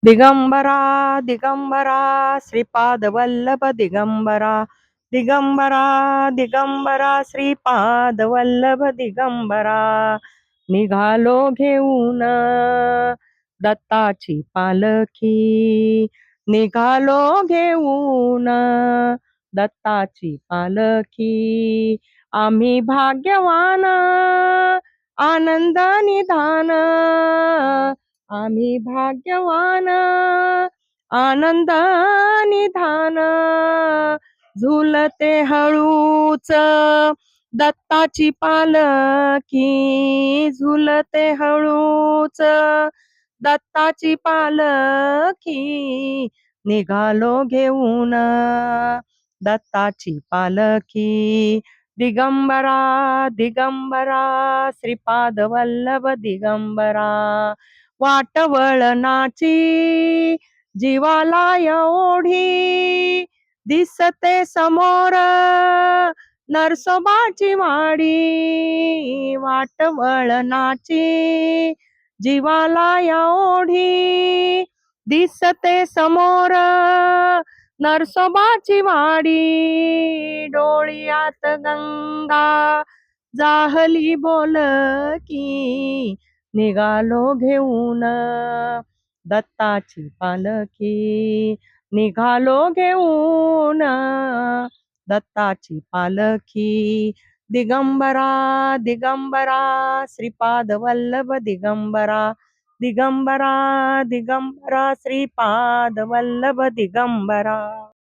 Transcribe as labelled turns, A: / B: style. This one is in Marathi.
A: दिगंबरा दिगंबरा श्रीपाद वल्लभ दिगंबरा दिगंबरा दिगंबरा श्रीपाद वल्लभ दिगंबरा निघालो घेऊन दत्ताची पालखी निघालो घेऊन दत्ताची पालखी आम्ही भाग्यवान आनंद निधान आम्ही भाग्यवान आनंद निधान झुलते हळूच दत्ताची पालखी झुलते हळूच दत्ताची पालखी निघालो घेऊन दत्ताची पालखी दिगंबरा दिगंबरा श्रीपाद वल्लभ दिगंबरा वाटवळणाची जीवाला ओढी दिसते समोर नरसोबाची वाडी वाटवळणाची जीवाला ओढी दिसते समोर नरसोबाची वाडी डोळ्यात गंगा जाहली बोलकी निघालो घेऊन दत्ताची पालखी निघालो घेऊन दत्ताची पालखी दिगंबरा दिगंबरा श्रीपाद वल्लभ दिगंबरा दिगंबरा दिगंबरा श्रीपाद वल्लभ दिगंबरा